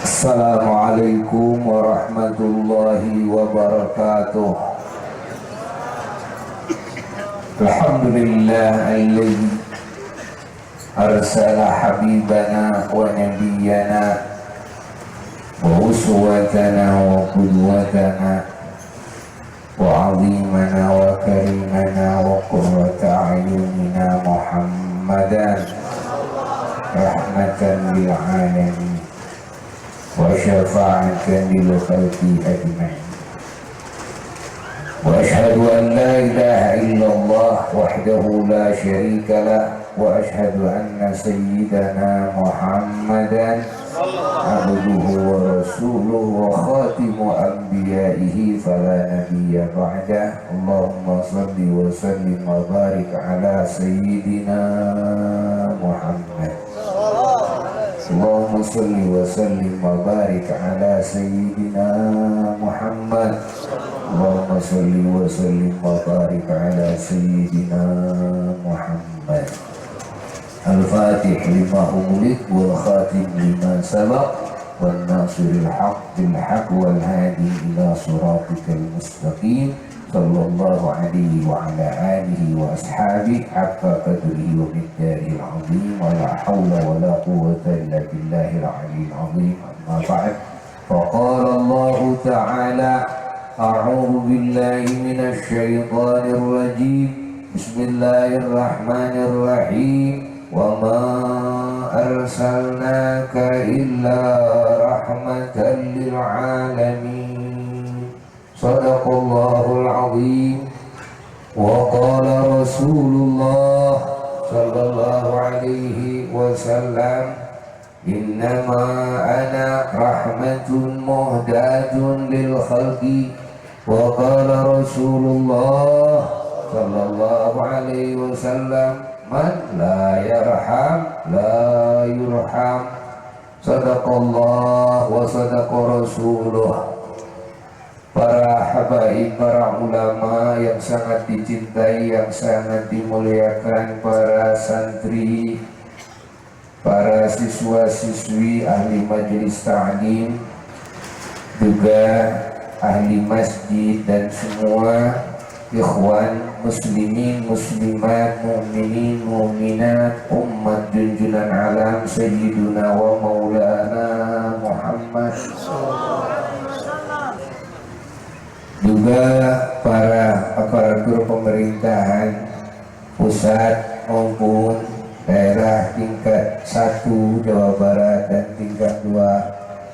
Assalamualaikum warahmatullahi wabarakatuh. Alhamdulillah alladzi arsala habibana wa nabiyyana wa uswatana wa qudwatana wa 'azimana wa karimana wa qurrata a'yunina Muhammadan rahmatan lil alamin wa syafa'atan lil khalqi ajma'in. Wa ashhadu an la ilaha illallah wahdahu la syarika lah wa ashhadu anna sayyidana Muhammadan abduhu wa rasuluhu wa khatimu anbiya'ihi fala nabiyya ba'dah. Allahumma salli wa sallim wa barik ala sayyidina Muhammad. Allahumma salli wa sallim wa barik ala sayyidina Muhammad. Allahumma salli wa sallim wa barik ala sayyidina Muhammad. Al-Fatih lima ulik wal khatim lima sabaq wal nasiril haq bil haq wal hadi ila siratikal mustaqim sallallahu alaihi wa ala alihi wa ashabihi haqqa qadrihi wa miqdarihil azim wa la hawla wa la quwwata illa billahil aliyyil azim. Amma ba'd. Faqala Allah ta'ala a'udzu billahi minasy syaithanir rajim. Bismillahirrahmanirrahim. Wa ma arsalnaka illa rahmatan lil alamin. Shadaqallahul azim. Wa qala Rasulullah sallallahu alaihi wasallam, innama ana rahmatun muhdatun lil khalqi. Wa qala Rasulullah sallallahu alaihi wasallam, man la yarham la yurham. Sadaqallah wa sadaqa rasuluh. Para habaib, para ulama yang sangat dicintai, yang sangat dimuliakan, para santri, para siswa-siswi ahli majelis ta'lim, juga ahli masjid, dan semua ikhwan muslimin, muslimat, mu'minin, mu'minat, umat junjunan alam sayyiduna wa maulana Muhammad, juga para aparatur pemerintahan pusat maupun daerah tingkat 1 Jawa Barat dan tingkat 2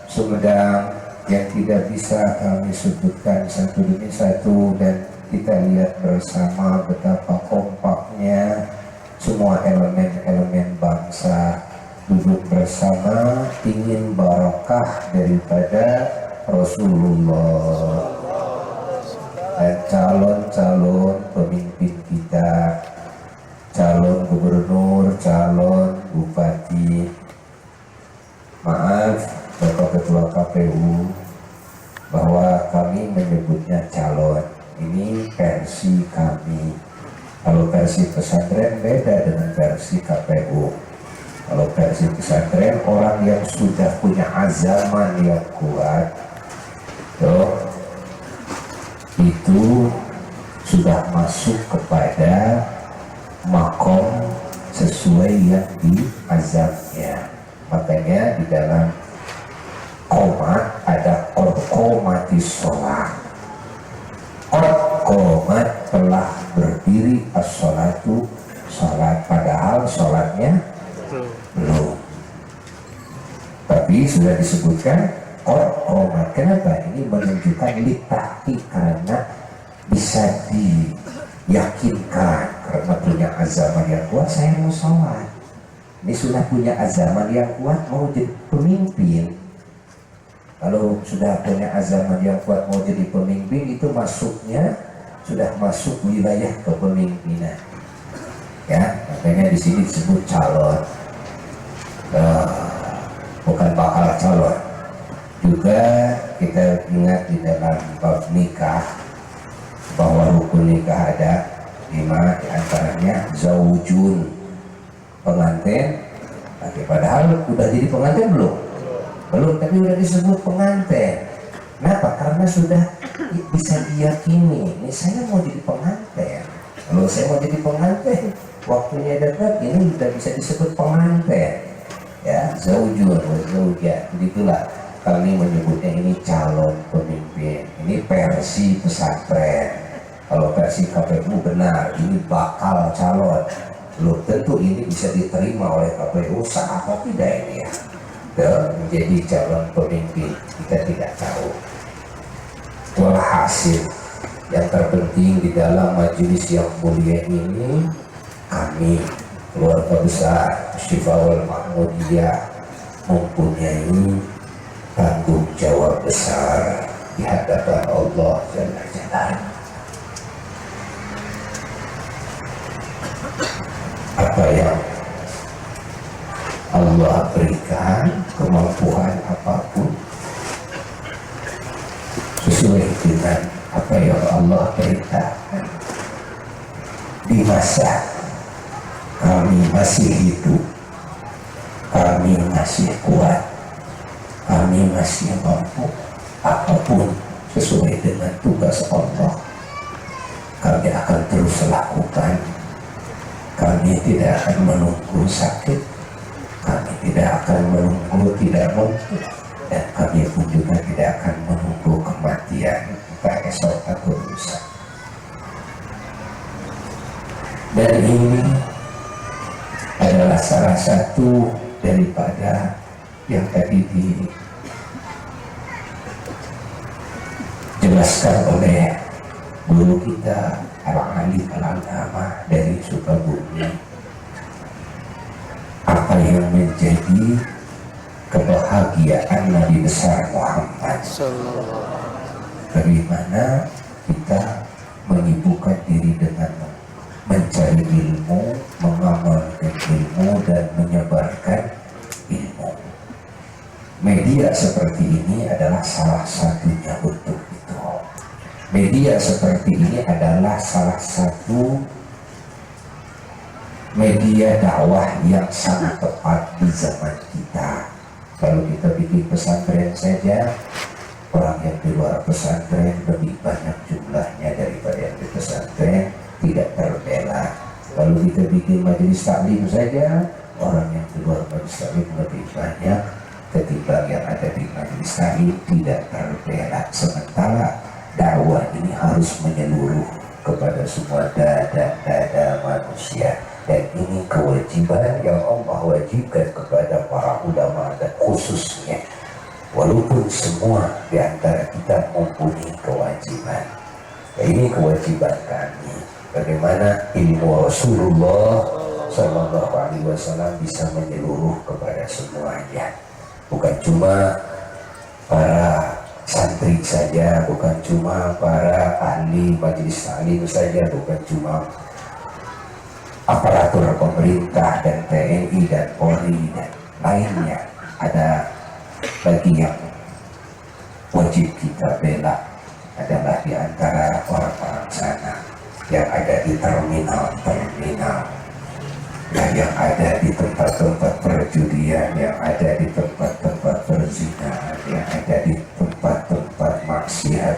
Sumedang yang tidak bisa kami sebutkan satu demi satu, dan kita lihat bersama betapa kompaknya semua elemen-elemen bangsa duduk bersama ingin barakah daripada Rasulullah. Dan calon-calon pemimpin kita, calon gubernur, calon bupati, maaf Bapak Ketua KPU bahwa kami menyebutnya calon. Ini versi kami. Kalau versi pesantren beda dengan versi KPU. Kalau versi pesantren, orang yang sudah punya azaman yang kuat, itu sudah masuk kepada makom sesuai yang diazamnya. Makanya di dalam qomat ada qomatis sholat. Qomat telah berdiri as-sholatu, sholat, padahal sholatnya belum. Tapi sudah disebutkan qomat. Kenapa? Ini menunjukkan litahki, karena bisa diyakinkan karena punya azaman yang kuat, saya mau sholat. Ini sudah punya azaman yang kuat, mau jadi pemimpin. Kalau sudah punya azaman yang kuat mau jadi pemimpin, itu masuknya sudah masuk wilayah kepemimpinan. Ya, makanya di sini disebut calon, bukan bakal calon. Juga kita ingat di dalam bab nikah bahwa rukun nikah ada 5, diantaranya zaujun, pengantin, Oke, padahal udah jadi pengantin belum? Belum, tapi udah disebut pengantin. Kenapa? Karena sudah bisa diyakini, ini saya mau jadi pengantin. Kalau saya mau jadi pengantin, waktunya dekat, ini sudah bisa disebut pengantin. Ya, zaujun wa zaujah. Begitulah kami menyebutnya ini calon pemimpin. Ini versi pesantren. Kalau versi KPU benar, ini bakal calon. Belum tentu ini bisa diterima oleh KPU, apa tidak ini ya? Dan menjadi calon pemimpin, kita tidak tahu. Walhasil, yang terpenting di dalam majelis yang mulia ini, kami keluarga besar Syifaul Mahmudiyah mempunyai tanggung jawab besar di hadapan Allah Jalla Jalaluhu. Apa yang Allah berikan, kemampuan apapun sesuai dengan apa yang Allah perintahkan. Di masa kami masih hidup, kami masih kuat, kami masih mampu, apapun sesuai dengan tugas Allah, kami akan terus lakukan. Kami tidak akan menunggu sakit, kami tidak akan menunggu tidak mampu, dan kami pun juga tidak akan menunggu kematian, entah esok atau lusa. Dan ini adalah salah satu daripada yang tadi dijelaskan oleh guru kita Al-Ali Al-Alama dari Sukabumi. Apa yang menjadi kebahagiaan Nabi besar Muhammad, bagaimana kita menyibukkan diri dengan mencari ilmu, mengamalkan ilmu, dan menyebarkan ilmu. Media seperti ini adalah salah satunya untuk itu. Media seperti ini adalah salah satu media dakwah yang sangat tepat di zaman kita. Kalau kita bikin pesantren saja, orang yang di luar pesantren lebih banyak jumlahnya daripada yang di pesantren, tidak terbela. Kalau kita bikin majelis taklim saja, orang yang di luar majelis taklim lebih banyak ketimbang yang ada di majelis taklim, tidak terbela. Sementara dakwah ini harus menyeluruh kepada semua dada manusia, dan ini kewajiban yang Allah wajibkan kepada para ulama, dan khususnya walaupun semua di antara kita mempunyai kewajiban, ini kewajiban kami. Bagaimana ilmu Rasulullah Sallallahu Alaihi Wasallam bisa menyeluruh kepada semuanya, bukan cuma para santri saja, bukan cuma para ahli majelis taklim saja, bukan cuma aparatur pemerintah dan TNI dan Polri dan lainnya. Ada bagi yang wajib kita bela adalah di antara orang-orang sana yang ada di terminal, yang ada di tempat-tempat perjudian, yang ada di tempat-tempat perzinahan, yang ada di tempat-tempat maksiat,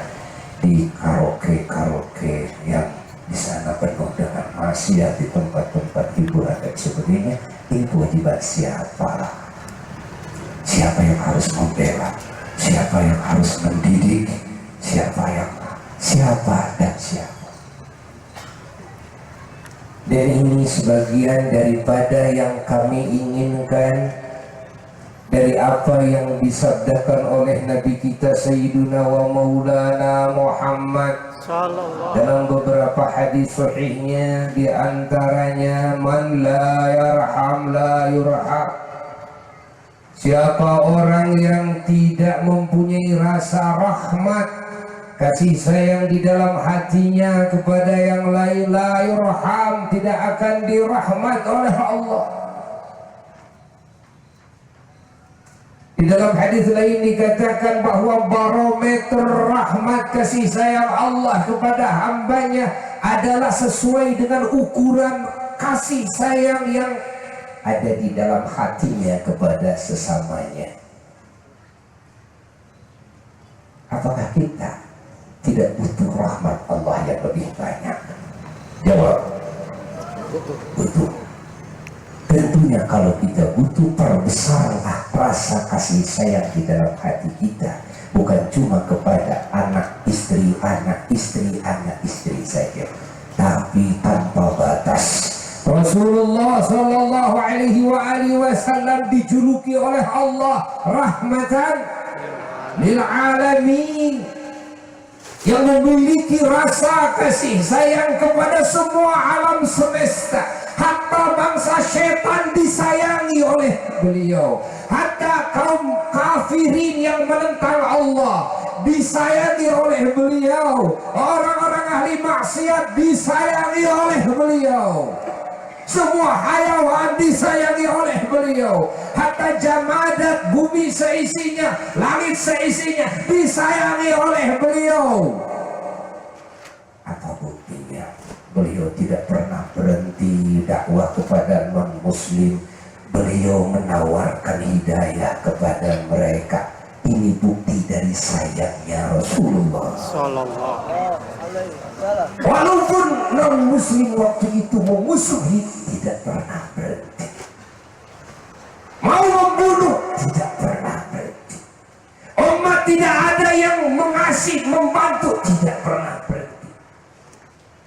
di karaoke yang di sana penuh dengan maksiat, di tempat-tempat hiburan dan sebagainya. Ini kewajiban siapa? Siapa yang harus membela? Siapa yang harus mendidik? Siapa dan siapa? Dan ini sebagian daripada yang kami inginkan dari apa yang disabdakan oleh Nabi kita Sayyiduna wa Maulana Muhammad dalam beberapa hadis sahihnya, di antaranya man la yarham la yurham. Siapa orang yang tidak mempunyai rasa rahmat, kasih sayang di dalam hatinya kepada yang lain, la yurham, tidak akan dirahmat oleh Allah. Di dalam hadis lain dikatakan bahwa barometer rahmat kasih sayang Allah kepada hambanya adalah sesuai dengan ukuran kasih sayang yang ada di dalam hatinya kepada sesamanya. Apakah kita tidak butuh rahmat Allah yang lebih banyak? Jawab, butuh. Tentunya kalau kita butuh, perbesarlah rasa kasih sayang di dalam hati kita, bukan cuma kepada anak istri, anak istri saja, tapi tanpa batas. Rasulullah Shallallahu Alaihi Wasallam dijuluki oleh Allah rahmatan lil alamin, yang memiliki rasa kasih sayang kepada semua alam semesta. Hatta bangsa setan disayangi oleh beliau, hatta kaum kafirin yang menentang Allah disayangi oleh beliau, orang-orang ahli maksiat disayangi oleh beliau, semua hayawan disayangi oleh beliau, hatta jamadat, bumi seisinya, langit seisinya disayangi oleh beliau. Apa buktinya? Beliau tidak pernah berhenti dakwah kepada non-muslim. Beliau menawarkan hidayah kepada mereka. Ini bukti dari sayangnya Rasulullah. Walaupun non-muslim waktu itu memusuhi, tidak pernah berhenti. Mau membunuh, tidak pernah berhenti. Umat tidak ada yang mengasih, membantu, tidak pernah berhenti.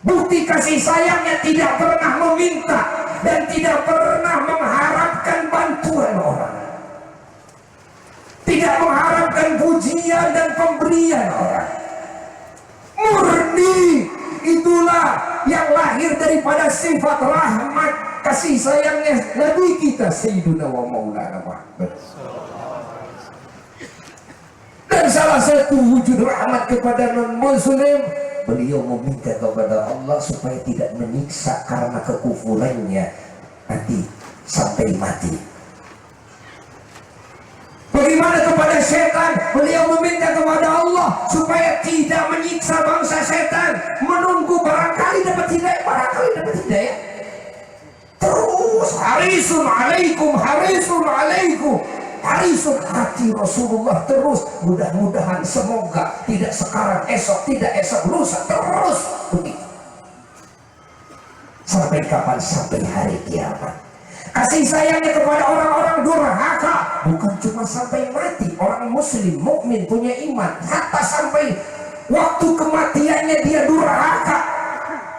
Bukti kasih sayangnya tidak pernah meminta dan tidak pernah mengharapkan bantuan orang, tidak mengharapkan pujian dan pemberian orang. Murni itulah yang lahir daripada sifat rahmat kasih sayangnya Nabi kita Sayyiduna wa Maulana Muhammad. Dan salah satu wujud rahmat kepada non-muslim, beliau meminta kepada Allah supaya tidak menyiksa karena kekufurannya nanti sampai mati. Bagaimana kepada setan? Beliau meminta kepada Allah supaya tidak menyiksa bangsa setan, menunggu barangkali dapat hidayah, barangkali dapat hidayah. Terus harisun alaikum, harisun alaikum, harisun hati Rasulullah terus. Mudah-mudahan semoga tidak sekarang, esok, tidak esok, lusa, terus begitu. Sampai kapan? Sampai hari kiamat. Kasih sayangnya kepada orang-orang durhaka bukan cuma sampai mati. Orang muslim, mukmin, punya iman, hatta sampai waktu kematiannya dia durhaka.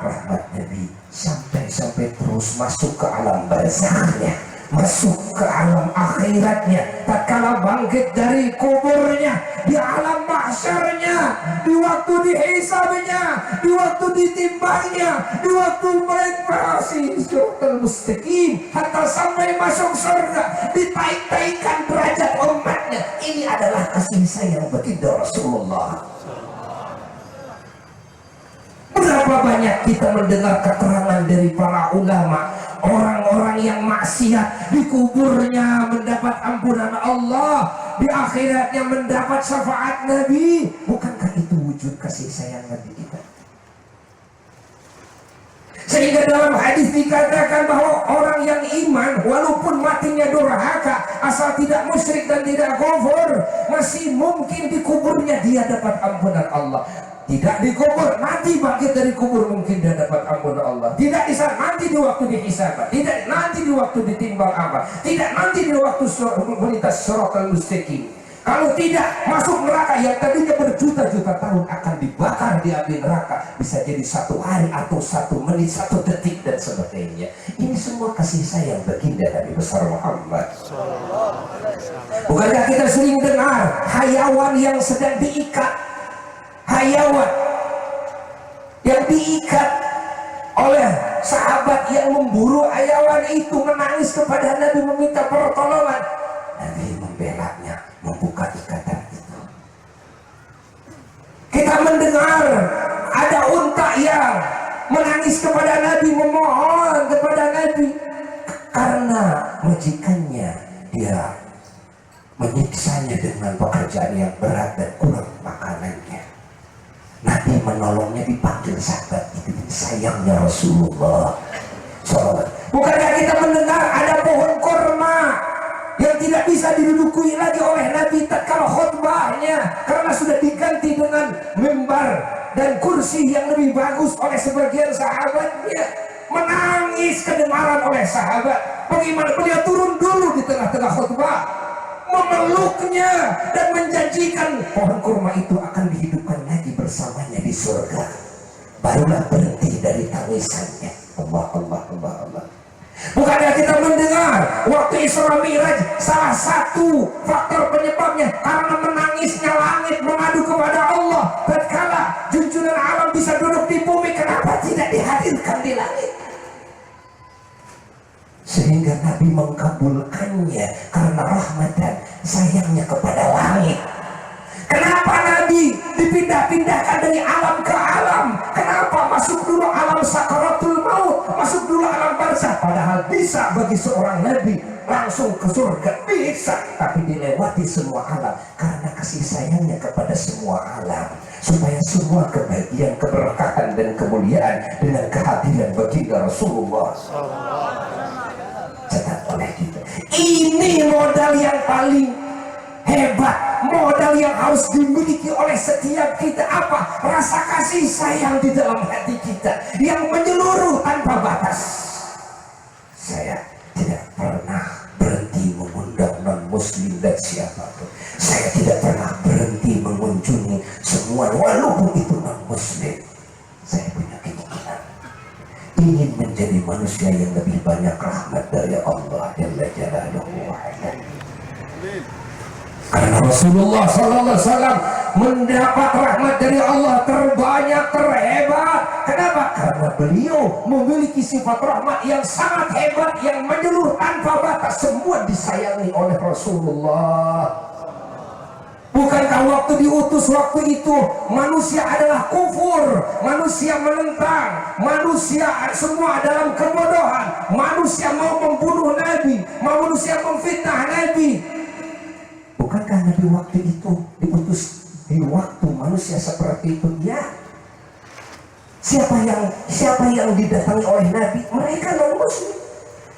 Rahmat Nabi sampai terus masuk ke alam barzakhnya, masuk ke alam akhiratnya, tatkala bangkit dari kuburnya, di alam mahsyarnya, di waktu dihisabnya, di waktu ditimbangnya, di waktu melintasi siratal mustaqim, hatta sampai masuk surga, ditaik-taikan derajat umatnya. Ini adalah kasih sayang baginda Rasulullah. Berapa banyak kita mendengar keterangan dari para ulama, orang-orang yang maksiat di kuburnya mendapat ampunan Allah, di akhiratnya mendapat syafaat Nabi. Bukankah itu wujud kasih sayang Nabi kita? Sehingga dalam hadis dikatakan bahwa orang yang iman walaupun matinya durhaka, asal tidak musyrik dan tidak kufur, masih mungkin di kuburnya dia dapat ampunan Allah. Tidak dikubur, nanti bangkit dari kubur mungkin dia dapat ampunan Allah. Tidak di saat nanti di waktu dihisab, tidak nanti di waktu ditimbang amal, tidak nanti di waktu melintas siratal mustaqim. Kalau tidak masuk neraka yang tadinya berjuta-juta tahun akan dibakar di api neraka, bisa jadi 1 hari atau 1 menit, 1 detik dan sebagainya. Ini semua kasih sayang baginda Nabi besar Muhammad. Bukankah kita sering dengar hayawan yang sedang diikat, hayawan yang diikat oleh sahabat yang memburu hayawan itu, menangis kepada Nabi meminta pertolongan. Nabi membelanya, membuka ikatan itu. Kita mendengar ada unta yang menangis kepada Nabi, memohon kepada Nabi karena majikannya dia menyiksanya dengan pekerjaan yang berat dan kurang makanannya. Nabi menolongnya, dipanggil sahabat itu. Sayangnya Rasulullah SAW. Bukankah kita mendengar ada pohon korma yang tidak bisa diduduki lagi oleh Nabi tatkala khutbahnya karena sudah diganti dengan mimbar dan kursi yang lebih bagus oleh sebagian sahabatnya? Menangis kedengaran oleh sahabat. Bagaimana beliau turun dulu di tengah-tengah khutbah, memeluknya dan menjanjikan pohon kurma itu akan dihidupkan lagi bersamanya di surga. Barulah berhenti dari tangisannya. Allah, Allah, Allah, Allah. Bukannya kita mendengar waktu Isra Mi'raj salah satu faktor penyebabnya karena menangisnya langit mengadu kepada Allah tatkala junjungan alam bisa duduk di bumi, kenapa tidak dihadirkan di langit? Sehingga Nabi mengkabulkannya karena rahmat dan sayangnya kepada langit. Kenapa Nabi dipindah-pindahkan dari alam ke alam? Kenapa masuk dulu alam sakaratul maut, masuk dulu alam barzah? Padahal bisa bagi seorang Nabi langsung ke surga, bisa, tapi dilewati semua alam karena kasih sayangnya kepada semua alam, supaya semua kebahagiaan, keberkahan dan kemuliaan dengan kehadiran baginda Rasulullah catat oleh kita. Ini modal yang paling hebat, modal yang harus dimiliki oleh setiap kita. Apa? Rasa kasih sayang di dalam hati kita yang menyeluruh tanpa batas. Saya tidak pernah berhenti mengundang non-muslim dan siapapun. Saya tidak pernah berhenti mengunjungi semua walaupun itu non-muslim. Saya punya keinginan ingin menjadi manusia yang lebih banyak rahmat dari Allah Jalla Jalaluhu. Karena Rasulullah SAW mendapat rahmat dari Allah terbanyak, terhebat. Kenapa? Karena beliau memiliki sifat rahmat yang sangat hebat, yang menyeluruh tanpa batas. Semua disayangi oleh Rasulullah. Bukankah waktu diutus waktu itu manusia adalah kufur, manusia menentang, manusia semua dalam kebodohan, manusia mau membunuh Nabi, manusia memfitnah Nabi. Bukankah Nabi waktu itu diutus di waktu manusia seperti itu? Ya. Siapa yang didatangi oleh Nabi? Mereka non-muslim.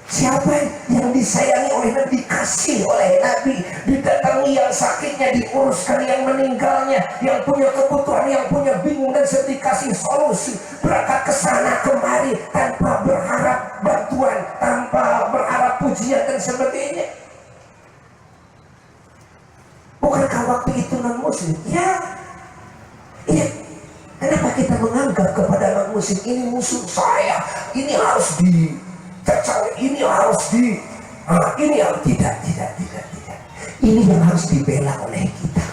Siapa yang disayangi oleh Nabi, dikasih oleh Nabi, didatangi yang sakitnya, diuruskan yang meninggalnya, yang punya kebutuhan, yang punya bingung dan sedih, dikasih solusi, berangkat ke sana kemari tanpa berharap bantuan, tanpa berharap pujian dan sebagainya. Bukankah waktu itu non-muslim? Ya. Iya. Kenapa kita menganggap kepada non-muslim ini musuh saya, ini harus ini harus ini yang tidak. Ini yang harus dibela oleh kita.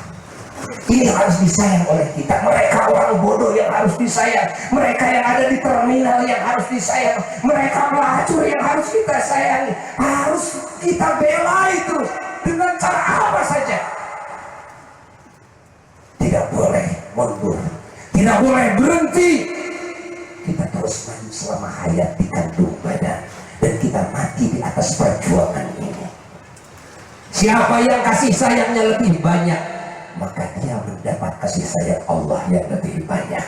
Ini yang harus disayang oleh kita. Mereka orang bodoh yang harus disayang. Mereka yang ada di terminal yang harus disayang. Mereka pelacur yang harus kita sayangi. Harus kita bela itu dengan cara apa saja. Tidak boleh mundur. Tidak boleh berhenti. Kita terus maju selama hayat di kandung badan. Dan kita mati di atas perjuangan ini. Siapa yang kasih sayangnya lebih banyak, maka dia mendapat kasih sayang Allah yang lebih banyak.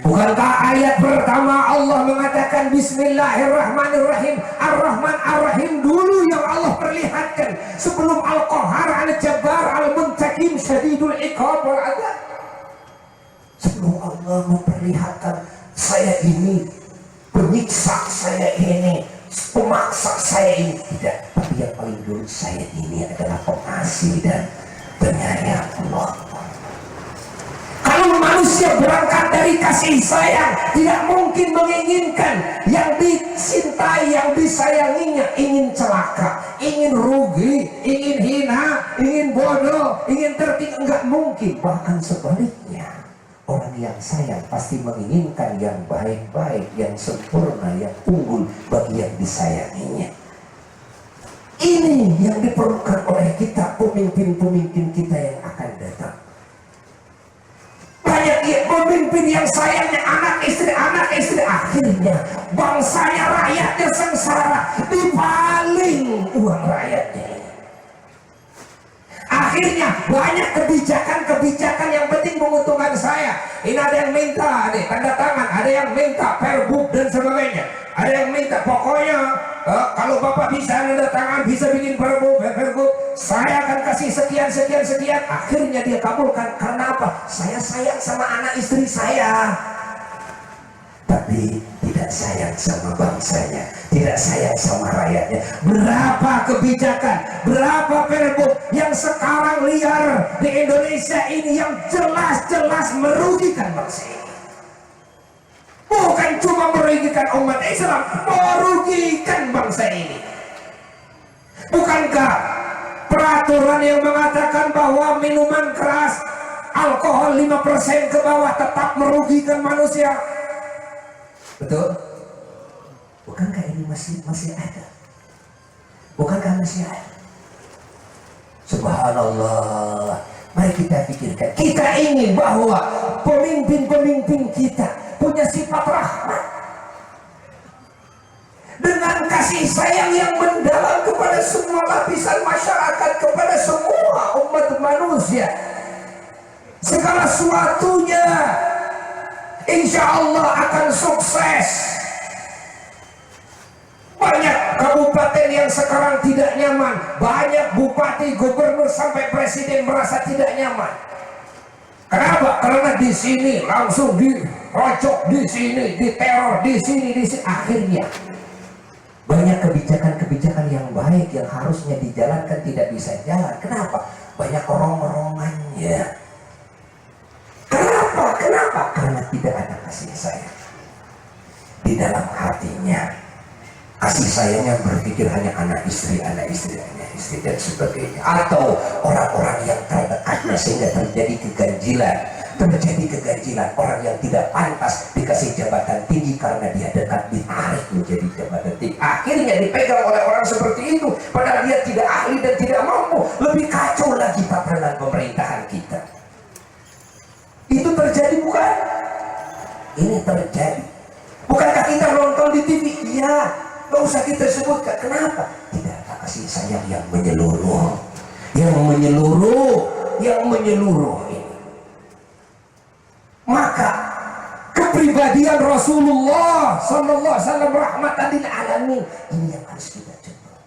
Bukankah ayat pertama Allah mengatakan Bismillahirrahmanirrahim, Ar-Rahman Ar-Rahim dulu yang Allah perlihatkan sebelum Al-Qahar Al-Jabbar Al-Muntakim Syadidul Iqab wal Adab. Sebelum Allah memperlihatkan saya ini penyiksa, saya ini pemaksa, saya ini tidak, tapi yang paling dulu saya ini adalah pengasih dan penyayang Allah. Kalau manusia berangkat dari kasih sayang, tidak mungkin menginginkan yang dicintai, yang disayanginya ingin celaka, ingin rugi, ingin hina, ingin bodoh, ingin tertinggal. Enggak mungkin. Bahkan sebaliknya, orang yang sayang pasti menginginkan yang baik-baik, yang sempurna, yang unggul bagi yang disayanginya. Ini yang diperlukan oleh kita, pemimpin-pemimpin kita yang akan datang. Banyak pemimpin yang sayangnya anak istri, akhirnya bangsanya, rakyatnya sengsara, dipaling uang rakyatnya. Akhirnya banyak kebijakan-kebijakan yang penting menguntungkan saya. Ini ada yang minta nih tanda tangan, ada yang minta pergub dan sebagainya, ada yang minta pokoknya kalau Bapak bisa tanda tangan, bisa bikin pergub, saya akan kasih sekian sekian sekian. Akhirnya dia kabulkan. Karena apa? Saya sayang sama anak istri saya, tapi tidak sayang sama bangsanya, tidak sayang sama rakyatnya. Berapa kebijakan, berapa pergub yang sekarang liar di Indonesia ini yang jelas-jelas merugikan bangsa ini. Bukan cuma merugikan umat Islam, merugikan bangsa ini. Bukankah peraturan yang mengatakan bahwa minuman keras, alkohol 5% ke bawah tetap merugikan manusia? Betul? Bukankah ini masih ada? Bukankah masih ada? Subhanallah. Mari kita pikirkan. Kita ingin bahwa pemimpin-pemimpin kita punya sifat rahmat, dengan kasih sayang yang mendalam kepada semua lapisan masyarakat, kepada semua umat manusia. Segala sesuatunya insya Allah akan sukses. Banyak kabupaten yang sekarang tidak nyaman, banyak bupati, gubernur sampai presiden merasa tidak nyaman. Kenapa? Karena di sini langsung dirocok, di sini diteror, di sini. Akhirnya banyak kebijakan-kebijakan yang baik yang harusnya dijalankan tidak bisa jalan. Kenapa? Banyak orang-orangannya. Kenapa? Karena tidak ada kasih sayang di dalam hatinya. Kasih sayangnya berpikir hanya anak istri dan sebagainya, atau orang-orang yang terdekatnya, sehingga terjadi keganjilan. Orang yang tidak pantas dikasih jabatan tinggi karena dia dekat, ditarik menjadi jabatan tinggi. Akhirnya dipegang oleh orang seperti itu, padahal dia tidak ahli dan tidak mampu. Lebih kacau lagi tatanan pemerintahan kita. Itu terjadi bukan? Ini terjadi. Bukankah kita nonton di TV? Iya. Gak usah kita sebutkan. Kenapa? Tidak ada kasih sayang yang menyeluruh, yang menyeluruh ini. Maka kepribadian Rasulullah sallallahu alaihi wasallam rahmatan lil alamin ini yang harus kita coba.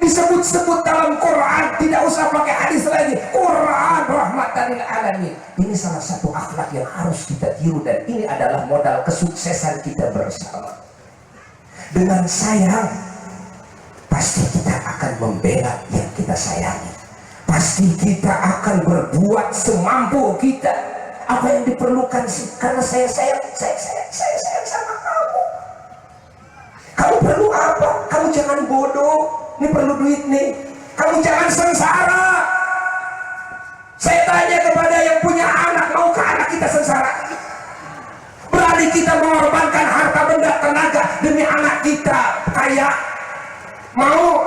Disebut-sebut dalam Quran, tidak usah pakai hadis lagi. Quran rahmatan lil alamin. Ini salah satu akhlak yang harus kita tiru, dan ini adalah modal kesuksesan kita bersama. Dengan sayang, pasti kita akan membela yang kita sayangi. Pasti kita akan berbuat semampu kita. Apa yang diperlukan sih? Karena saya sayang sama kamu. Kamu perlu apa? Kamu jangan bodoh. Ini perlu duit nih. Kamu jangan sengsara. Saya tanya kepada yang punya anak, maukah anak kita sengsara? Berani kita mengorbankan harta benda, tenaga demi anak kita kaya? Mau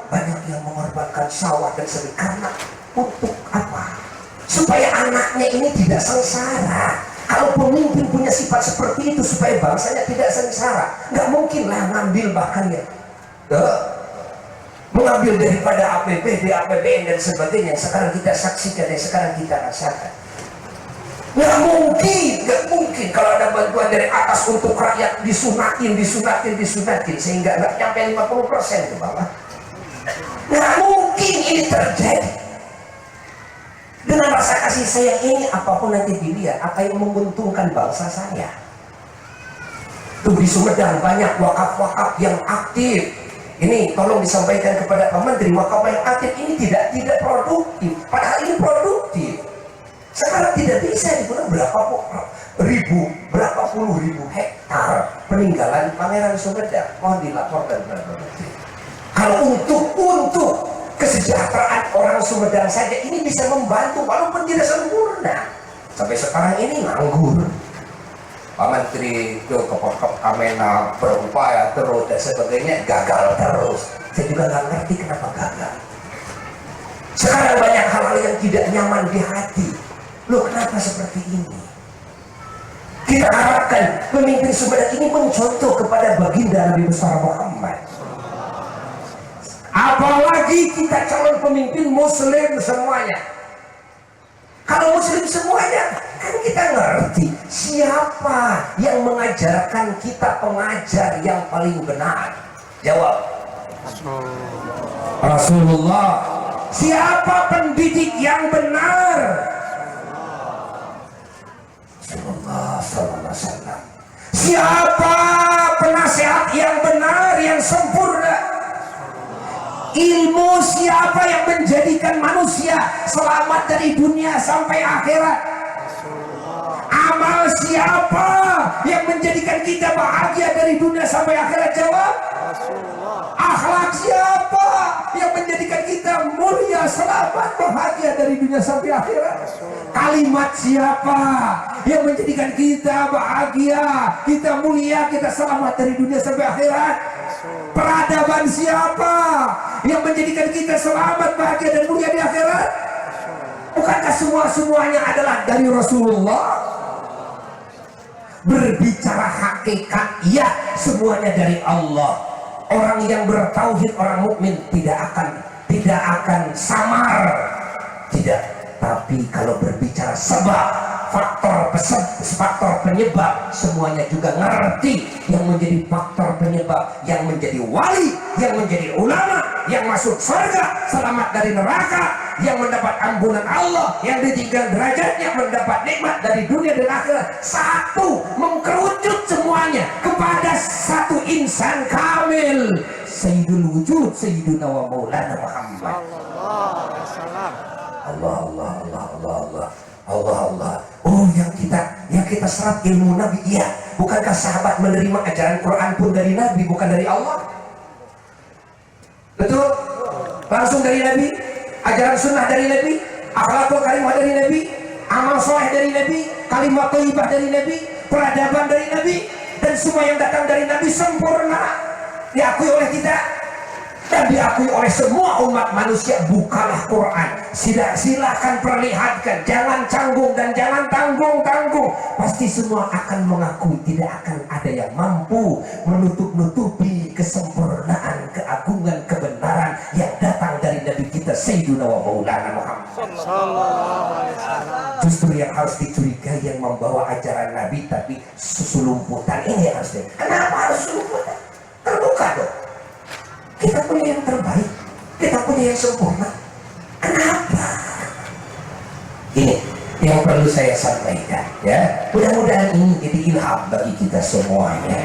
banyak yang mengorbankan sawah dan sebagainya. Karena untuk apa? Supaya anaknya ini tidak sengsara. Kalau pemimpin punya sifat seperti itu, supaya bangsanya tidak sengsara, nggak mungkin lah ngambil bahkan ya, mengambil daripada APBD, APBN dan sebagainya yang sekarang kita saksikan, yang sekarang kita rasakan. Nggak mungkin kalau ada bantuan dari atas untuk rakyat disunatin sehingga nggak nyampe 50% ke bawah. Nggak mungkin ini terjadi. Dengan rasa kasih sayang ini, apapun nanti dilihat, apa yang menguntungkan bangsa saya. Tuh di Sumedang banyak wakaf-wakaf yang aktif. Ini tolong disampaikan kepada Pak Menteri, wakaf yang aktif ini tidak produktif, padahal ini produktif. Sekarang tidak bisa digunakan berapa puluh ribu hektar peninggalan Pangeran Sumedang. Mohon dilaporkan kepada Pak Menteri. Kalau untuk kesejahteraan orang Sumedang saja ini bisa membantu, walaupun tidak sempurna. Sampai sekarang ini nganggur. Pak Menteri ke Kemenag berupaya terus dan sebagainya, gagal terus. Saya juga nggak ngerti kenapa gagal. Sekarang banyak hal-hal yang tidak nyaman di hati. Loh, kenapa seperti ini? Kita harapkan pemimpin Sumedang ini mencontoh kepada baginda Nabi besar Muhammad. Apalagi kita calon pemimpin muslim semuanya. Kalau muslim semua banyak. Kan kita ngerti siapa yang mengajarkan kita pengajar yang paling benar. Jawab. Rasulullah. Siapa pendidik yang benar? Rasulullah sallallahu alaihi wasallam. Siapa penasehat yang benar, yang sempurna? Ilmu siapa yang menjadikan manusia selamat dari dunia sampai akhirat? Amal siapa yang menjadikan kita bahagia dari dunia sampai akhirat? Jawab. Akhlak siapa yang menjadikan kita mulia, selamat, bahagia dari dunia sampai akhirat? Kalimat siapa yang menjadikan kita bahagia, kita mulia, kita selamat dari dunia sampai akhirat? Peradaban siapa yang menjadikan kita selamat, bahagia dan mulia di akhirat? Bukankah semuanya adalah dari Rasulullah? Berbicara hakikat, ya, semuanya dari Allah. Orang yang bertauhid, orang mukmin tidak akan samar, tidak. Tapi kalau berbicara sebab, faktor penyebab, semuanya juga ngerti yang menjadi faktor penyebab, yang menjadi wali, yang menjadi ulama, yang masuk surga, selamat dari neraka, yang mendapat ampunan Allah, yang ditinggal derajatnya, mendapat nikmat dari dunia dan akhirat. Satu, mengkerucut semuanya kepada satu insan kamil, Sayyidul Wujud, Sayyiduna wa Maulana Muhammad. Allah. Oh, yang kita serap ilmu Nabi, iya. Bukankah sahabat menerima ajaran Quran pun dari Nabi, bukan dari Allah? Betul? Langsung dari Nabi. Ajaran sunnah dari Nabi, akhlakul karimah dari Nabi, amal soleh dari Nabi, kalimat thayyibah dari Nabi, peradaban dari Nabi, dan semua yang datang dari Nabi sempurna, diakui oleh kita dan diakui oleh semua umat manusia. Bukalah Quran, silakan perlihatkan, jangan canggung dan jangan tanggung-tanggung. Pasti semua akan mengakui, tidak akan ada yang mampu menutup-nutupi kesempurnaan, keagungan, kebenaran yang datang dari Nabi kita Sayyiduna wa Maulana Muhammad. Justru yang harus dicurigai yang membawa ajaran Nabi tapi sesulumputan ini harusnya. Kenapa harus sesulumputan? Terbuka dong. Kita punya yang terbaik, kita punya yang sempurna. Kenapa? Ini yang perlu saya sampaikan, ya. Mudah-mudahan ini jadi ilham bagi kita semuanya.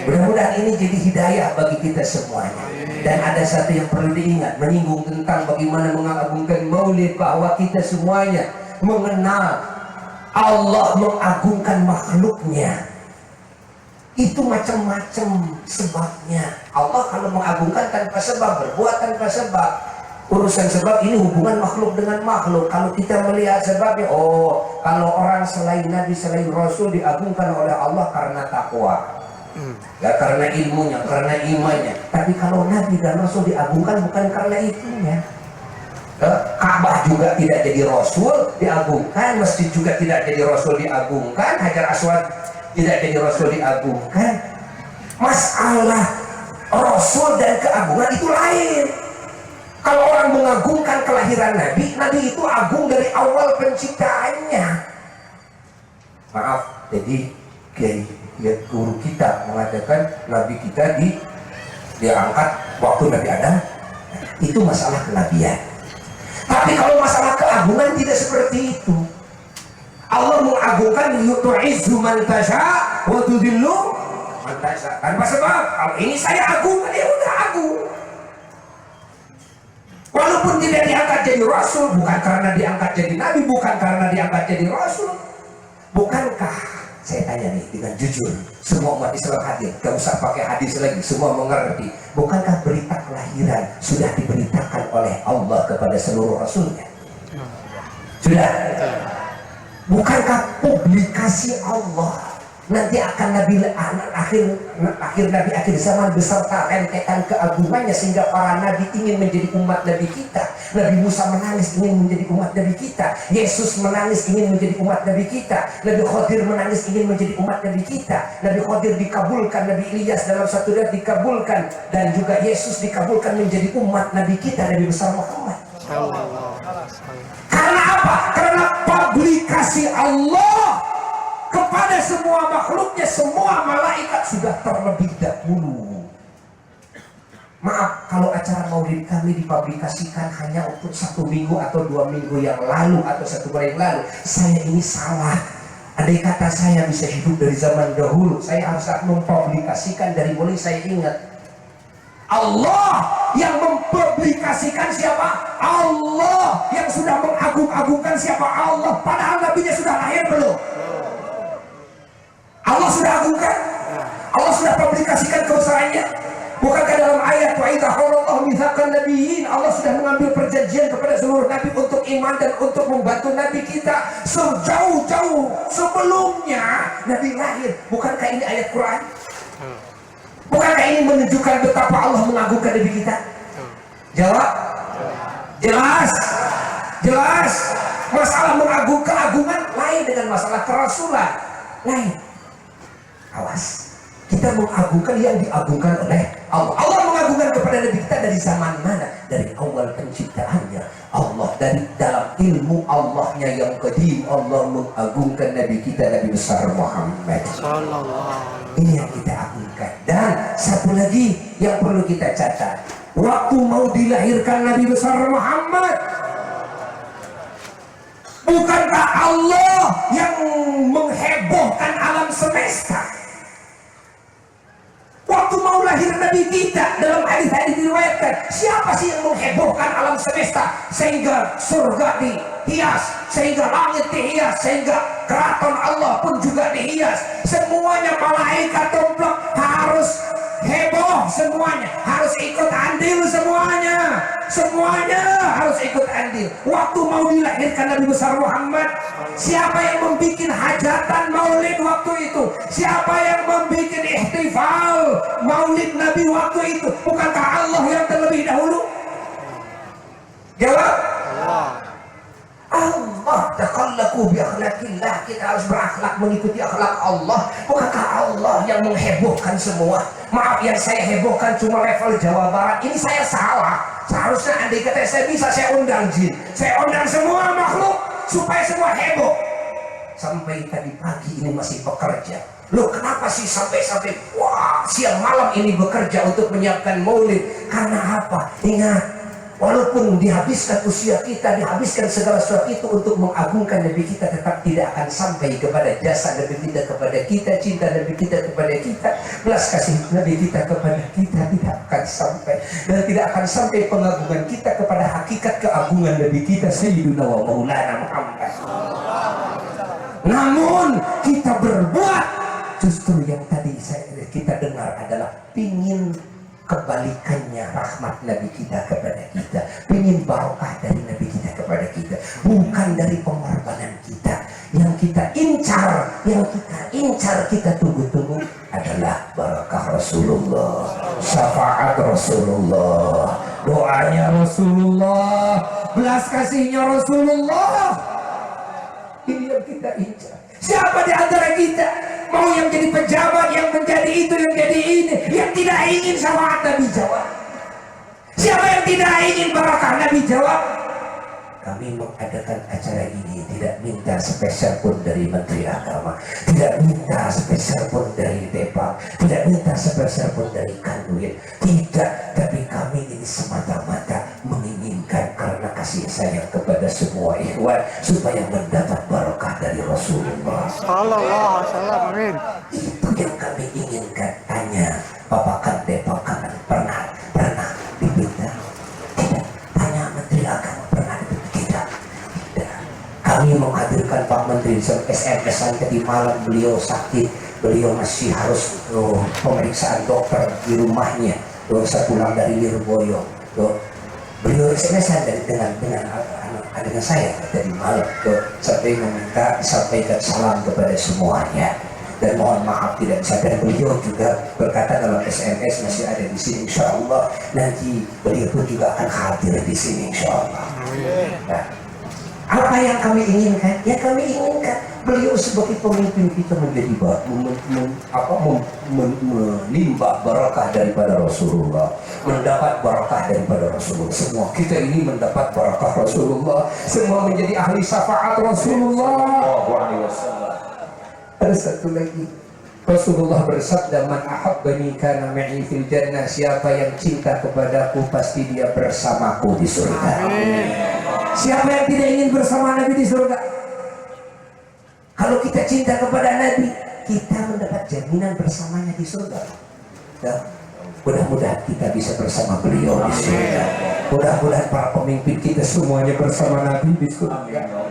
Mudah-mudahan ini jadi hidayah bagi kita semuanya. Dan ada satu yang perlu diingat, menyinggung tentang bagaimana mengagungkan Maulid, bahwa kita semuanya mengenal Allah mengagungkan makhluknya. Itu macam-macam sebabnya. Allah kalau mengagungkan tanpa sebab, berbuat tanpa sebab. Urusan sebab ini hubungan makhluk dengan makhluk. Kalau kita melihat sebabnya, oh, kalau orang selain Nabi, selain Rasul diagungkan oleh Allah karena takwa, ya, karena ilmunya, karena imannya. Tapi kalau Nabi dan Rasul diagungkan bukan karena itunya. Ka'bah juga tidak jadi Rasul diagungkan, masjid juga tidak jadi Rasul diagungkan, Hajar Aswad tidak jadi Rasul diagungkan. Masalah Rasul dan keagungan itu lain. Kalau orang mengagungkan kelahiran Nabi, Nabi itu agung dari awal penciptaannya. Maaf, jadi guru kita mengatakan Nabi kita diangkat waktu Nabi Adam. Itu masalah kenabian. Tapi kalau masalah keagungan tidak seperti itu. Allah mengagungkan yu'izzu man tasha wa tudhillu man tasha. Tanpa sebab. Kalau ini saya agung, dia udah agung. Walaupun tidak diangkat jadi Rasul, bukan karena diangkat jadi Nabi, bukan karena diangkat jadi Rasul. Bukankah, saya tanya nih dengan jujur, semua umat Islam hadir, gak usah pakai hadis lagi, semua mengerti. Bukankah berita kelahiran sudah diberitakan oleh Allah kepada seluruh Rasulnya? Sudah. Bukankah publikasi Allah nanti akan akhir Nabi akhir zaman beserta rentetan keagungannya, sehingga para Nabi ingin menjadi umat Nabi kita. Nabi Musa menangis ingin menjadi umat Nabi kita, Yesus menangis ingin menjadi umat Nabi kita, Nabi Khadir menangis ingin menjadi umat Nabi kita. Nabi Khadir dikabulkan, Nabi Ilyas dalam satu riwayat dikabulkan, dan juga Yesus dikabulkan menjadi umat Nabi kita, Nabi besar Muhammad. Karena apa? Karena publikasi Allah Allah kepada semua makhluknya, semua malaikat sudah terlebih dahulu. Maaf kalau acara maulid kami dipublikasikan hanya untuk 1 minggu atau 2 minggu yang lalu atau 1 bulan yang lalu. Saya ini salah. Andai kata saya bisa hidup dari zaman dahulu, saya harus mempublikasikan dari mulai saya ingat. Allah yang mempublikasikan siapa? Allah yang sudah mengagung-agungkan siapa? Allah. Padahal nabinya sudah lahir belum? Allah sudah agungkan, Allah sudah publikasikan kebesarannya. Bukankah dalam ayat wa idza halallahu mitsaqan nabiyyin, Allah sudah mengambil perjanjian kepada seluruh nabi untuk iman dan untuk membantu nabi kita sejauh-jauh sebelumnya nabi lahir. Bukankah ini ayat Quran? Bukankah ini menunjukkan betapa Allah mengagungkan nabi kita? Jawab. Jelas. Jelas. Masalah mengagungkan keagungan lain dengan masalah kerasulan lain. Awas. Kita mengagungkan yang diagungkan oleh Allah. Allah mengagungkan kepada nabi kita dari zaman mana? Dari awal penciptaannya. Allah dari dalam ilmu Allahnya yang qadim, Allah mengagungkan nabi kita, Nabi besar Muhammad. Ini yang kita agungkan. Dan satu lagi yang perlu kita catat, waktu mau dilahirkan Nabi besar Muhammad, bukankah Allah yang menghebohkan alam semesta? Waktu mau lahir Nabi kita, dalam hadis-hadis diriwayatkan, siapa sih yang menghebohkan alam semesta sehingga surga dihias, sehingga langit dihias, sehingga keraton Allah pun juga dihias. Semuanya malaikat tumplek harus heboh, semuanya harus ikut andil, semuanya harus ikut andil. Waktu mau dilahirkan Nabi besar Muhammad, siapa yang membuat hajatan maulid waktu itu? Siapa yang membuat ihtifal maulid Nabi waktu itu? Bukankah Allah yang terlebih dahulu? Jawab. Allah taqallaku bi akhlaqillah. Kita harus berakhlak mengikuti akhlak Allah. Bukankah Allah yang menghebohkan semua? Maaf, yang saya hebohkan cuma level Jawa Barat. Ini saya salah. Seharusnya andai kata saya bisa, saya undang jin, saya undang semua makhluk supaya semua heboh. Sampai tadi pagi ini masih bekerja. Loh, kenapa sih sampai wah siang malam ini bekerja untuk menyiapkan maulid? Karena apa? Ingat, walaupun dihabiskan usia kita, dihabiskan segala sesuatu itu untuk mengagungkan Nabi kita, tetap tidak akan sampai kepada jasa Nabi kita kepada kita, cinta Nabi kita kepada kita, belas kasih Nabi kita kepada kita, tidak akan sampai. Dan tidak akan sampai pengagungan kita kepada hakikat keagungan Nabi kita Sayyiduna wa Maulana Muhammad. Namun kita berbuat justru yang tadi kita dengar adalah pingin kebalikannya, rahmat Nabi kita kepada kita, pingin barokah dari Nabi kita kepada kita, bukan dari pengorbanan kita. Yang kita incar, kita tunggu-tunggu adalah barakah Rasulullah, syafaat Rasulullah, doanya Rasulullah, belas kasihnya Rasulullah. Ini yang kita incar. Siapa di antara kita mau yang jadi pejabat, yang menjadi itu, yang jadi ini, yang tidak ingin syafaat Nabi? Jawab. Siapa yang tidak ingin barakah Nabi? Jawab. Kami mengadakan acara ini tidak minta spesial pun dari Menteri Agama, tidak minta spesial pun dari Depok, tidak minta spesial pun dari Kanwil, tidak. Tapi kami ini semata-mata menginginkan karena kasih sayang kepada semua ikhwan supaya mendapat barakah dari Rasulullah sallallahu alaihi wasallam. Itu yang kami inginkan. Tanya Bapak Depok kapan pernah diminta? Tidak. Tanya Menteri Agama pernah diminta? Tidak. Kami menghadirkan Pak Menteri SMS-an tadi malam, beliau sakit, beliau masih harus pemeriksaan dokter di rumahnya. Saya pulang dari Lirboyo, beliau SMS-an dengan saya tadi malam, sampai meminta sampaikan salam kepada semuanya dan mohon maaf tidak bisa. Dan beliau juga berkata dalam SMS masih ada di sini, insya Allah nanti beliau pun juga akan hadir di sini insya Allah. Nah, apa yang kami inginkan? Ya kami inginkan beliau sebagai pemimpin kita menjadi menimba barakah daripada Rasulullah, mendapat barakah daripada Rasulullah. Semua kita ini mendapat barakah Rasulullah, semua menjadi ahli syafaat Rasulullah. Ada satu lagi, Rasulullah bersabda, man ahabbani kana ma'i fil jannah, siapa yang cinta kepadaku pasti dia bersamaku di surga. Siapa yang tidak ingin bersama Nabi di surga? Kalau kita cinta kepada Nabi, kita mendapat jaminan bersamanya di surga. Dan mudah-mudahan kita bisa bersama beliau di surga. Mudah-mudahan para pemimpin kita semuanya bersama Nabi di surga.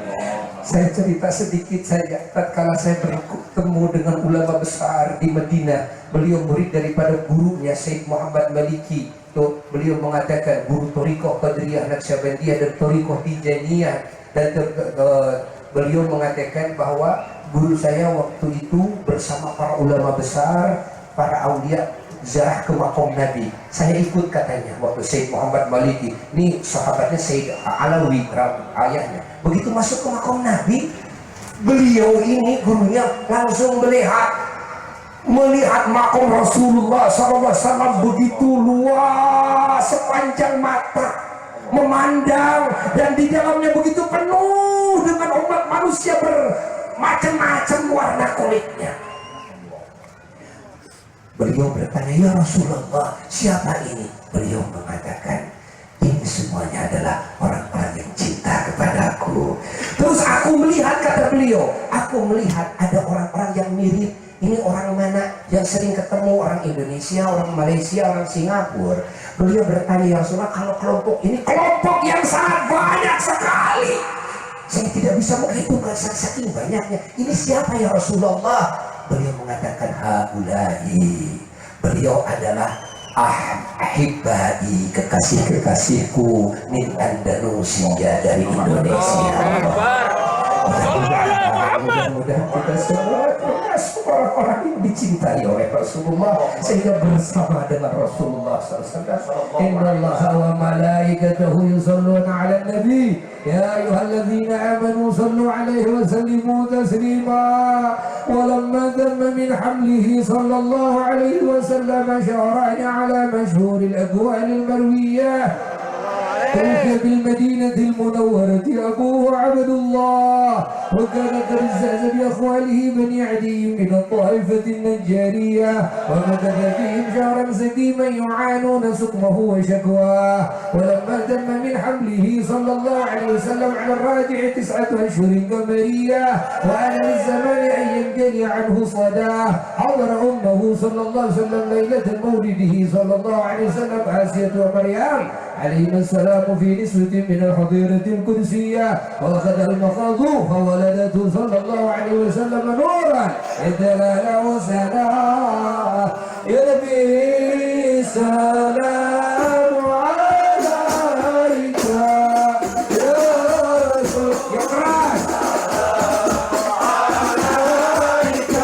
Saya cerita sedikit saja. Tatkala saya bertemu dengan ulama besar di Madinah, beliau murid daripada gurunya Syekh Muhammad Maliki. Tuh, beliau mengatakan guru Thariqah Qadiriyah Naqsyabandiyah dan Thariqah Tijaniyah, dan beliau mengatakan bahwa guru saya waktu itu bersama para ulama besar, para aulia, ziarah ke makom Nabi. Saya ikut katanya waktu Syekh Muhammad Maliki. Ini sahabatnya Syekh Alawi, ayahnya. Begitu masuk ke makom Nabi, beliau ini gurunya langsung melihat makom Rasulullah SAW begitu luas sepanjang mata, memandang, dan di dalamnya begitu penuh dengan umat manusia bermacam-macam warna kulitnya. Beliau bertanya, ya Rasulullah, siapa ini? Beliau mengatakan, ini semuanya adalah orang-orang yang cinta kepadaku. Terus aku melihat, kata beliau, aku melihat ada orang-orang yang mirip. Ini orang mana yang sering ketemu? Orang Indonesia, orang Malaysia, orang Singapura. Beliau bertanya, ya Rasulullah, kalau kelompok ini kelompok yang sangat banyak sekali, saya tidak bisa menghitungkan saking banyaknya. Ini siapa ya Rasulullah? Beliau mengatakan, haulahi, beliau adalah ahibbai, kekasih-kekasihku min Andalusia, dari Indonesia. Mudah-mudahan kita semua termasuk orang-orang yang dicintai oleh Rasulullah, sehingga bersama dengan Rasulullah SAW. Innallaha wa malaikatahu yusholluna 'alan nabi ya ayyuhalladzina amanu shallu 'alaihi wa sallimu taslima. Walamma tamma min hamlihi sallallahu 'alaihi wa sallam syara'na 'ala mashhuril aqwalil marwiyah. توفي بالمدينة المنورة أبوه عبد الله، وكان قد استأذن بأخواله بني عدي من الطائفة النجارية، ومكث فيهم شهرا سقيما يعانون سقمه وشكواه. ولما تم من حمله صلى الله عليه وسلم على الراجع 9 أشهر قمرية، وأنا للزمان أن ينجلي عنه صداه، حضر أمه صلى الله عليه وسلم ليلة مولده صلى الله عليه وسلم آسية ومريم عليهما السلام في نسوة من الحضيرة القدسية، وأخذ المخاض فولدته صلى الله عليه وسلم نورا يتلالى سنا. يا نبي سلام عليك يا رسول يقرأ عليك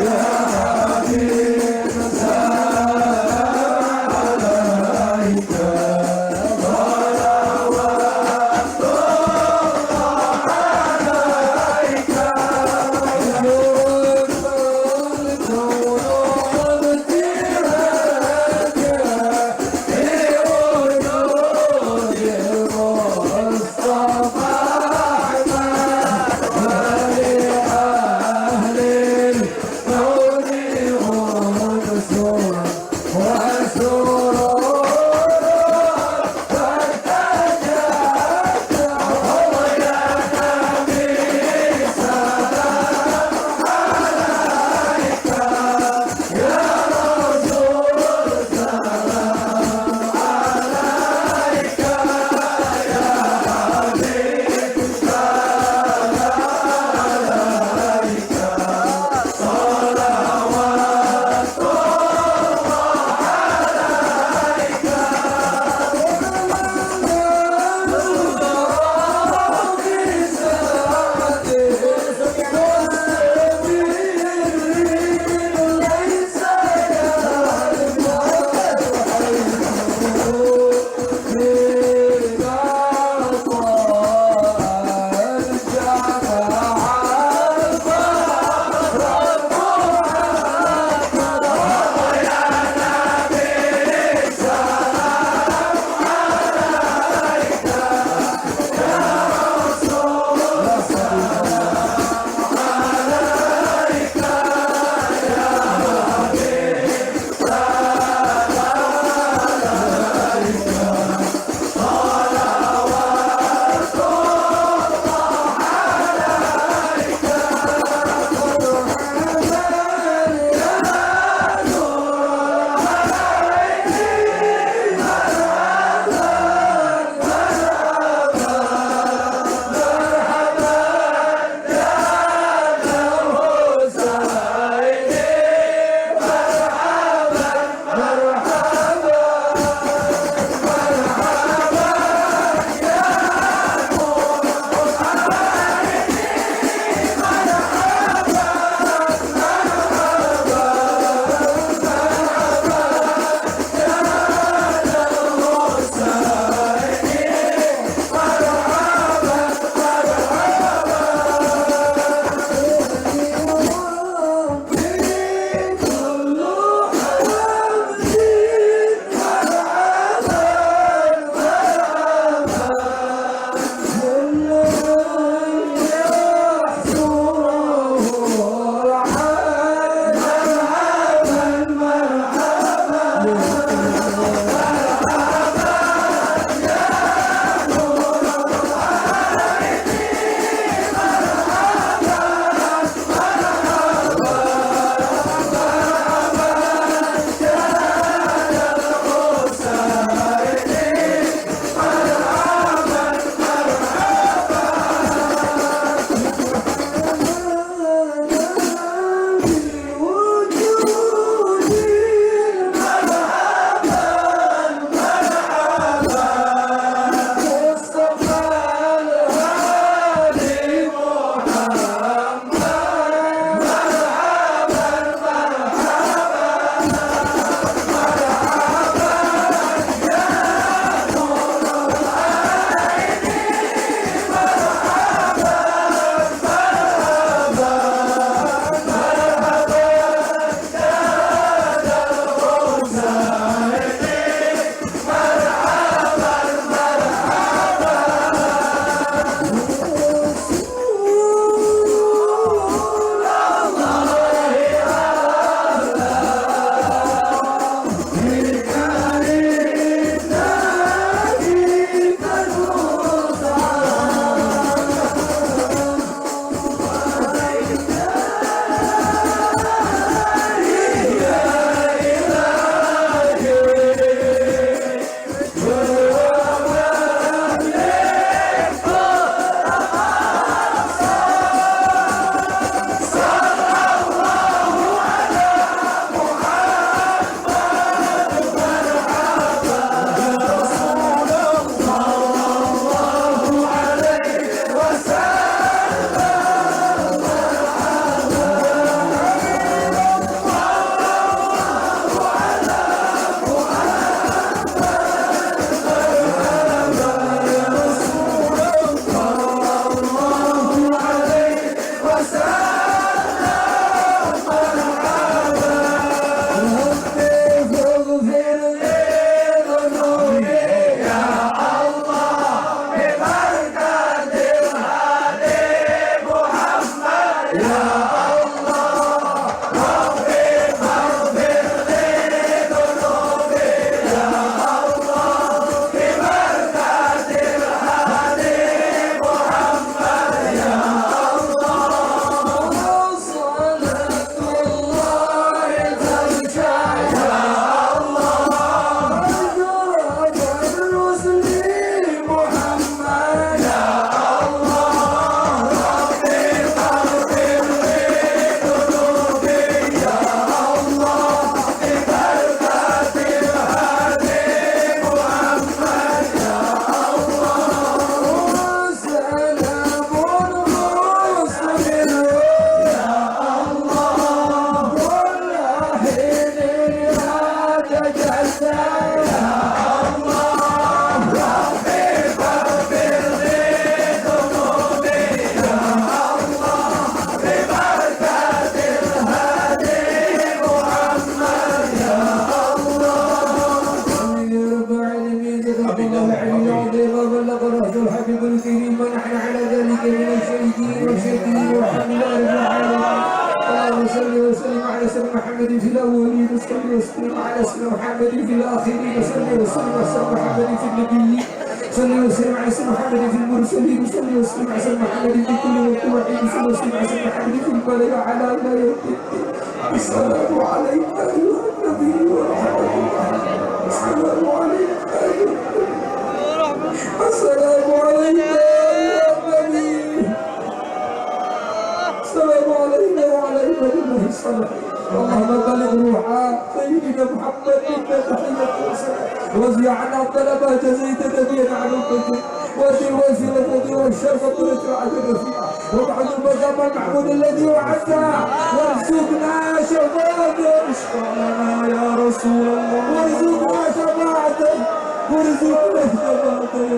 يا حبيب سلام عليك. الحمد لله رب العالمين. اللهم صل وسلم على سيدنا محمد في الاولين وصل وسلم على سيدنا محمد في الاخرين وصل وسلم على سيدنا محمد في النبيين صلى وسلم على سيدنا محمد في المرسلين وصلى وسلم على سيدنا محمد في كل وقت وحيد وصلى وسلم على سيدنا محمد في البلاء على لا يوم الدين. السلام عليك ايها النبي ورحمه الله. السلام عليك ايها النبي. السلام عليك يا النبي. السلام علينا وعلى عباد الله الصالحين. اللهم بلغ روحا سيدنا محمد منا تحية وسلام وزع عنا الطلبة جزيت نبينا عن البدر وادي الوسيلة والشرف والرفعة الرفيعة وابعد المقام المحمود الذي وعدته وارزقنا شفاعته. اشفع لنا يا رسول الله وارزقنا شفاعته وارزقنا شفاعته.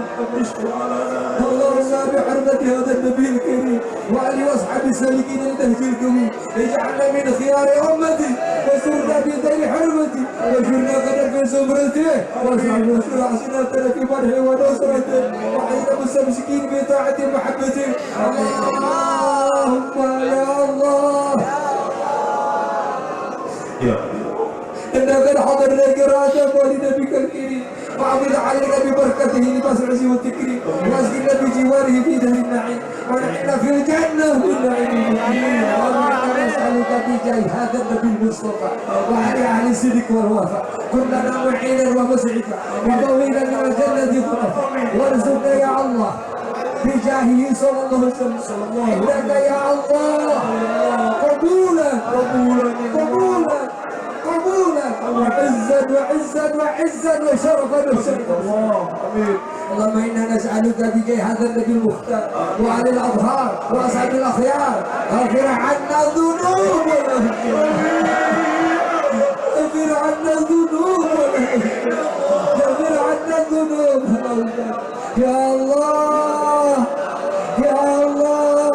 اشفع لنا اللهم بحرمة هذا النبي الكريم وآله وأصحابه السالكين لنهج القوي اجعلنا من خيار أمتي وسرنا في ذيل حرمتي وجرنا غدا في زمرته واجعلنا شرعنا في فرحه ونصرته وحينا مستمسكين بطاعة محبته. اللهم يا الله إنا قد حضرنا قراءة مولد نبيك الكريم وعبد علينا ببركته لباس العز والتكريم واسقنا بجواره في دار النعيم ونحن في الجنة بالنعيم. اللهم نسألك بجاه هذا النبي المصطفى وعلى أهل الصدق والوفاء كلنا معينا ومسعدا وطويلا من الجنة غرفا وارزقنا يا الله بجاهه صلى الله عليه وسلم لك يا الله قبولا قبولا قبولا قبولا وعزا وعزا وعزا وشرفا وشرفا. امين. اللهم انا نسالك بجاه هذا النبي المختار وعلى الاظهار واصحاب الاخيار اغفر عنا الذنوب اغفر عنا الذنوب اغفر عنا الذنوب يا الله يا الله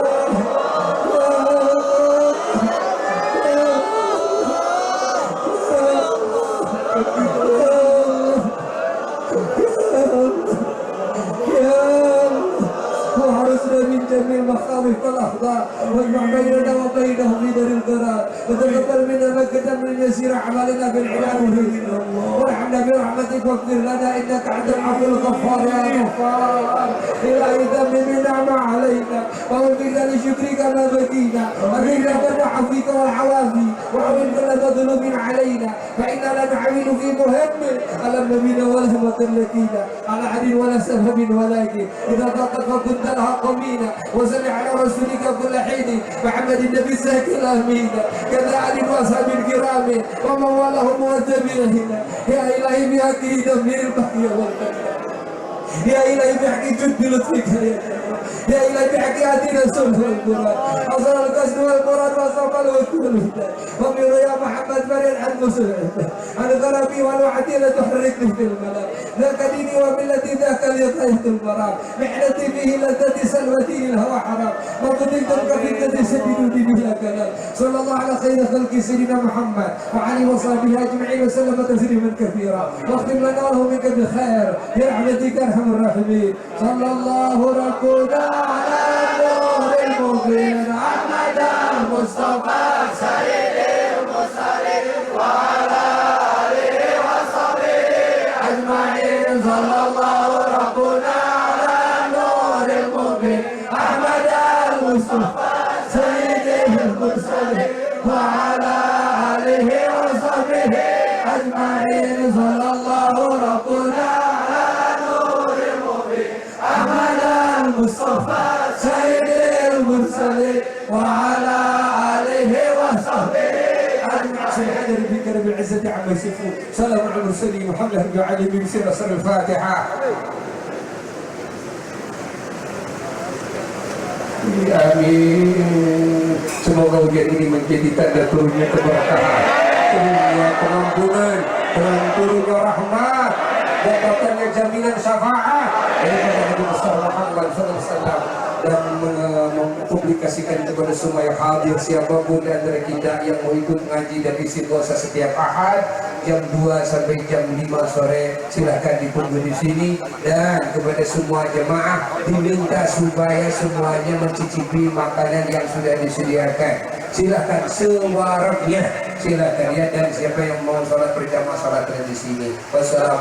وحرسنا من جميع المخاوف والاخطار واجمع بيننا وبينهم في دار القرار وتقبل منا ما قدم من يسير اعمالنا في العلاج والهدى وارحمنا برحمتك واغفر لنا انك انت العفو الغفار يا غفار. الهي ذنب منا ما علينا ووفقنا لشكرك ما بقينا وفقنا بين عفوك والعوافي وعمل كل ذنوب علينا فانا لا نعمل في مهم على النبينا والهمة لكينا على عد ولا سبب ولكن اذا ضاقت فكنت لها قمينا وسمع على رسولك كل حين محمد النبي الزاكي الامين كذا علي واصحاب الكرام ومن والاهم وتبعهم يا الهي بحق تدمير البحر والبحر يا إلهي بحق جد لطفك يا إلهي بحق هدينا الصلح والقرآن أصل القصد والمراد والصفا والهدى ومن يا محمد فريد عن مسلم عن غربي والوعدي لا تحركني في الملام ذاك ديني وملتي ذاك لطيحة المرام محنتي فيه لذتي سلوتي الهوى حرام ما قدمت كفتة سبيل به لا كلام. صلى الله على خير خلق سيدنا محمد وعلي وصحبه أجمعين وسلم تسليما كثيرا واختم لنا وله منك بالخير برحمتك ارحم الراحمين. صلى الله ربنا على النور المبين احمد المصطفى سيد المرسلين وعلى اله وصحبه اجمعين. صلى الله ربنا على النور المبين احمد المصطفى سيد المرسلين وعلى اله وصحبه اجمعين. صلى الله ربنا المصطفى سيد المرسلين وعلى آله وصحبه أجمعين. سبحان ربك رب العزة عما يصفون سلام على المرسلين والحمد لله رب العالمين. بسم سر الفاتحة. Amin. Semoga ujian ini menjadi tanda turunnya keberkahan, turunnya pengampunan, turunnya rahmat, dan datangnya jaminan syafaat dari Nabi besar Muhammad SAW dan mempublikasikan kepada semua yang hadir, siapapun di antara kita yang mau ikut ngaji dan istighosah setiap Ahad jam 2 sampai jam 5 sore, silahkan ditunggu di sini. Dan kepada semua jemaah diminta supaya semuanya mencicipi makanan yang sudah disediakan. Silahkan sewarapnya, silahkan ya. Dan siapa yang mau sholat berjamaah, sholat di sini. Wassalamualaikum.